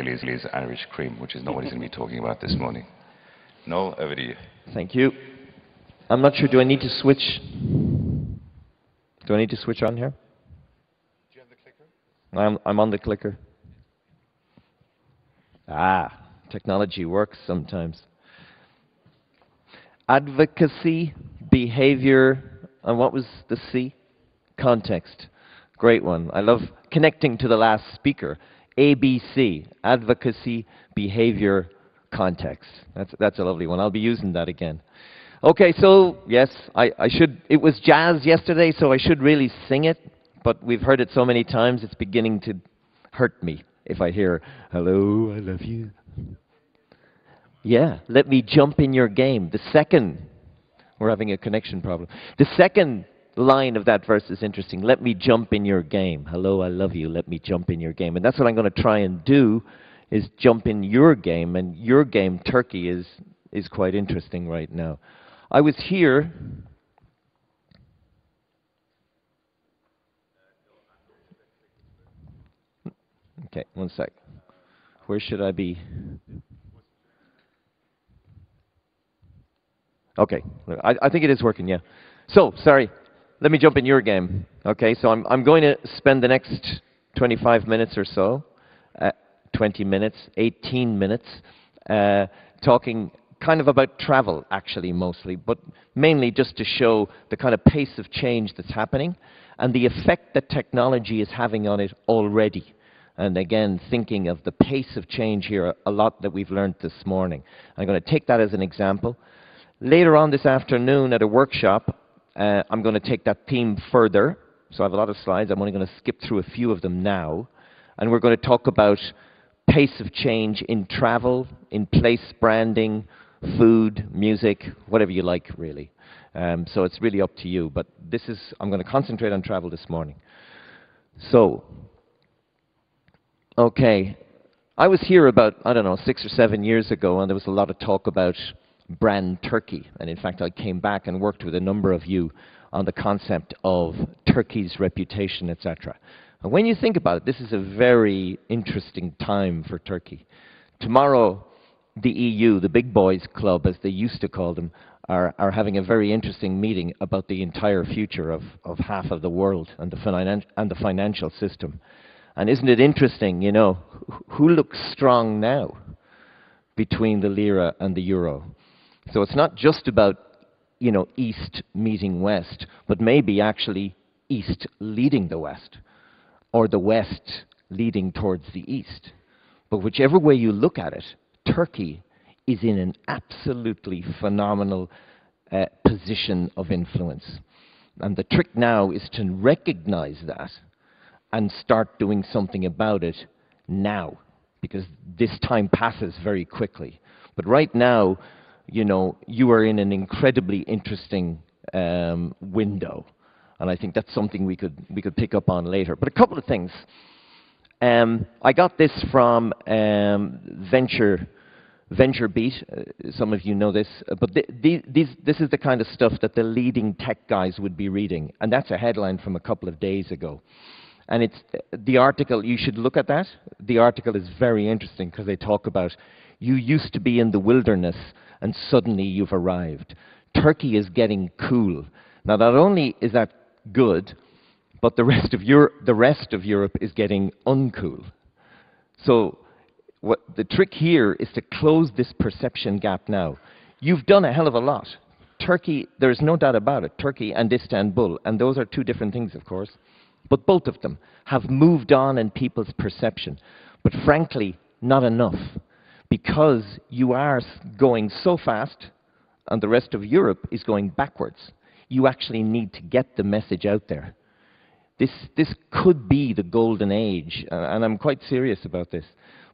Bailey's Irish Cream, which is not what he's going to be talking about this morning. Noel, over to you. Thank you. I'm not sure, do I need to switch? Do I need to switch on here? Do you have the clicker? I'm on the clicker. Technology works sometimes. Advocacy, behavior, and what was the C? Context. Great one. I love connecting to the last speaker. ABC, advocacy, behavior, context. That's a lovely one. I'll be using that again. Okay, so yes, I should, it was jazz yesterday, so I should really sing it, but we've heard it so many times, it's beginning to hurt me if I hear, hello, I love you. Yeah, let me jump in your game. The second, we're having a connection problem. The second line of that verse is interesting. Let me jump in your game. Hello, I love you. Let me jump in your game. And that's what I'm going to try and do, is jump in your game. And your game, Turkey, is quite interesting right now. I was here. Okay, one sec. Where should I be? Okay, I think it is working, yeah. So, sorry, let me jump in your game. Okay, so I'm going to spend the next 25 minutes or so, 20 minutes, 18 minutes, talking kind of about travel, actually, mostly, but mainly just to show the kind of pace of change that's happening and the effect that technology is having on it already. And again, thinking of the pace of change here, a lot that we've learned this morning. I'm going to take that as an example. Later on this afternoon at a workshop, I'm going to take that theme further. So I have a lot of slides. I'm only going to skip through a few of them now. And we're going to talk about pace of change in travel, in place branding, food, music, whatever you like, really. So it's really up to you. But this is, I'm going to concentrate on travel this morning. So, okay. I was here about, I don't know, 6 or 7 years ago, and there was a lot of talk about brand Turkey. And in fact, I came back and worked with a number of you on the concept of Turkey's reputation, etc. And when you think about it, this is a very interesting time for Turkey. Tomorrow, the EU, the big boys club, as they used to call them, are having a very interesting meeting about the entire future of half of the world and the financial system. And isn't it interesting, you know, who looks strong now between the lira and the euro? So it's not just about, you know, East meeting West, but maybe actually East leading the West, or the West leading towards the East. But whichever way you look at it, Turkey is in an absolutely phenomenal position of influence. And the trick now is to recognize that and start doing something about it now, because this time passes very quickly. But right now, you know, you are in an incredibly interesting window. And I think that's something we could pick up on later. But a couple of things. I got this from Venture Beat. Some of you know this. But this is the kind of stuff that the leading tech guys would be reading. And that's a headline from a couple of days ago. And it's the article, you should look at that. The article is very interesting because they talk about, you used to be in the wilderness and suddenly you've arrived. Turkey is getting cool. Now, not only is that good, but the rest of Europe is getting uncool. So what the trick here is to close this perception gap now. You've done a hell of a lot. Turkey, there's no doubt about it, Turkey and Istanbul, and those are two different things, of course, but both of them have moved on in people's perception. But frankly, not enough, because you are going so fast and the rest of Europe is going backwards. You actually need to get the message out there. This could be the golden age, and I'm quite serious about this,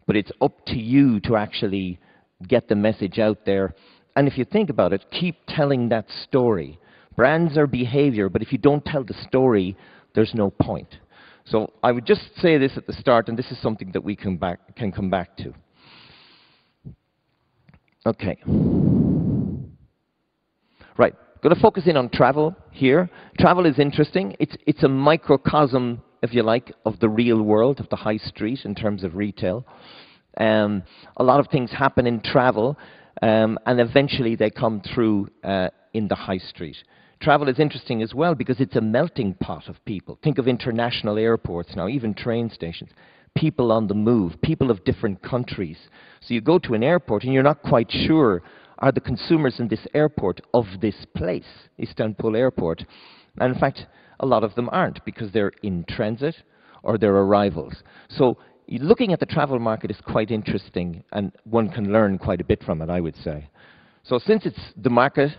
but it's up to you to actually get the message out there. And if you think about it, keep telling that story. Brands are behavior, but if you don't tell the story, there's no point. So I would just say this at the start, and this is something that we can come back to. Okay. Right. Going to focus in on travel here. Travel is interesting. It's a microcosm, if you like, of the real world, of the high street in terms of retail. A lot of things happen in travel, and eventually they come through in the high street. Travel is interesting as well because it's a melting pot of people. Think of international airports now, even train stations. People on the move, people of different countries. So you go to an airport and you're not quite sure, are the consumers in this airport of this place, Istanbul Airport? And in fact, a lot of them aren't because they're in transit or they're arrivals. So looking at the travel market is quite interesting, and one can learn quite a bit from it, I would say. So since it's the market,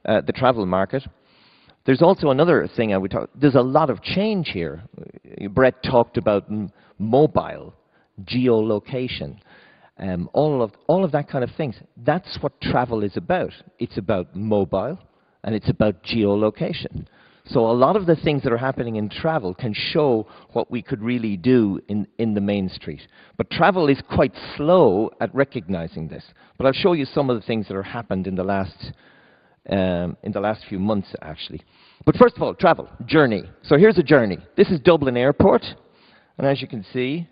the travel market, there's also another thing I would talk. There's a lot of change here. Brett talked about mobile, geolocation, all of that kind of things. That's what travel is about. It's about mobile, and it's about geolocation. So a lot of the things that are happening in travel can show what we could really do in the main street. But travel is quite slow at recognizing this. But I'll show you some of the things that have happened in the last few months, actually. But first of all, travel, journey. So here's a journey. This is Dublin Airport, and as you can see,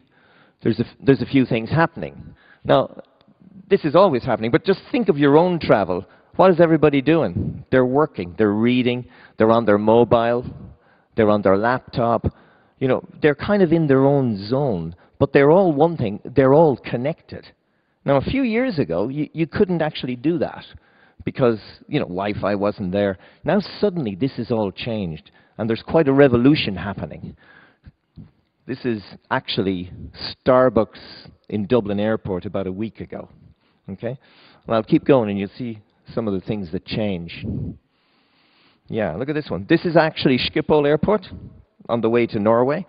there's a few things happening. Now, this is always happening, but just think of your own travel. What is everybody doing? They're working, they're reading, they're on their mobile, they're on their laptop. You know, they're kind of in their own zone, but they're all one thing, they're all connected. Now, a few years ago, you couldn't actually do that because, you know, Wi-Fi wasn't there. Now suddenly this is all changed, and there's quite a revolution happening. This is actually Starbucks in Dublin Airport about a week ago. Okay? Well, I'll keep going and you'll see some of the things that change. Yeah, look at this one. This is actually Schiphol Airport on the way to Norway.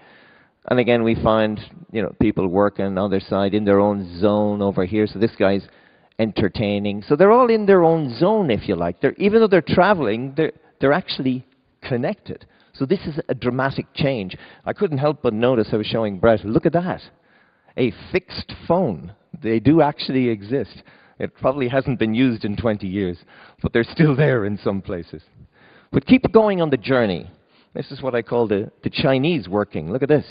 And again, we find, you know, people working on their side in their own zone over here. So this guy's entertaining. So they're all in their own zone, if you like. Even though they're traveling, they're actually connected. So this is a dramatic change. I couldn't help but notice, I was showing Brett, look at that. A fixed phone. They do actually exist. It probably hasn't been used in 20 years, but they're still there in some places. But keep going on the journey. This is what I call the Chinese working. Look at this.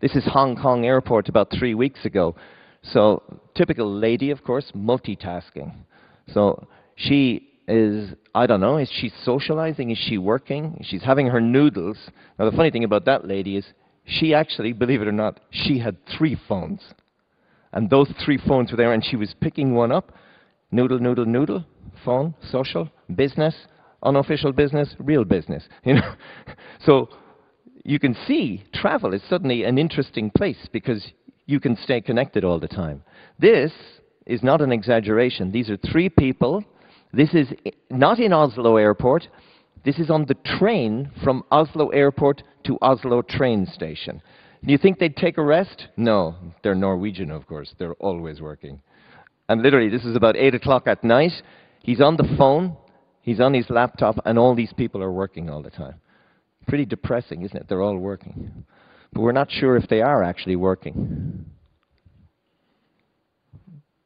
This is Hong Kong Airport about 3 weeks ago. So typical lady, of course, multitasking. So she is, I don't know, is she socializing? Is she working? She's having her noodles. Now the funny thing about that lady is she actually, believe it or not, she had 3 phones. And those 3 phones were there, and she was picking one up. Noodle, noodle, noodle, phone, social, business, unofficial business, real business. You know? So you can see travel is suddenly an interesting place because you can stay connected all the time. This is not an exaggeration. These are 3 people. This is not in Oslo Airport. This is on the train from Oslo Airport to Oslo train station. Do you think they'd take a rest? No. They're Norwegian, of course. They're always working. And literally, this is about 8 o'clock at night. He's on the phone. He's on his laptop, and all these people are working all the time. Pretty depressing, isn't it? They're all working. But we're not sure if they are actually working.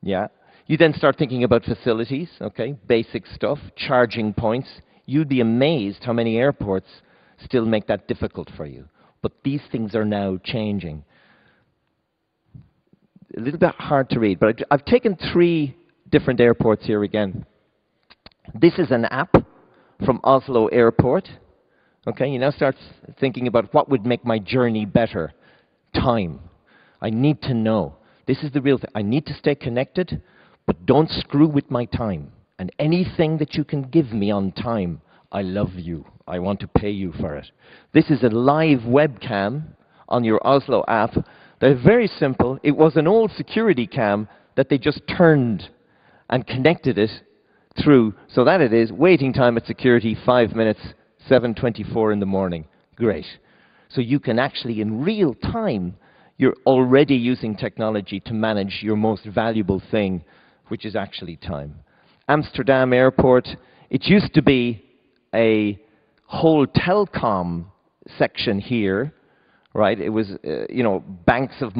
Yeah. You then start thinking about facilities, okay, basic stuff, charging points. You'd be amazed how many airports still make that difficult for you. But these things are now changing. A little bit hard to read, but I've taken 3 different airports here again. This is an app from Oslo Airport. Okay, you now start thinking about what would make my journey better. Time. I need to know. This is the real thing. I need to stay connected, but don't screw with my time. And anything that you can give me on time, I love you. I want to pay you for it. This is a live webcam on your Oslo app. They're very simple. It was an old security cam that they just turned and connected it through. So that it is waiting time at security, 5 minutes, 7:24 in the morning. Great. So you can actually, in real time, you're already using technology to manage your most valuable thing, which is actually time. Amsterdam Airport, it used to be a whole telecom section here, right? It was, you know, banks of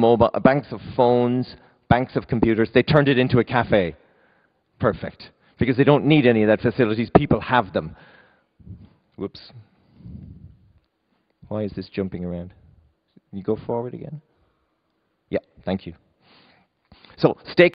phones, banks of computers. They turned it into a cafe. Perfect. Because they don't need any of that facilities. People have them. Whoops. Why is this jumping around? Can you go forward again? Yeah, thank you. So stay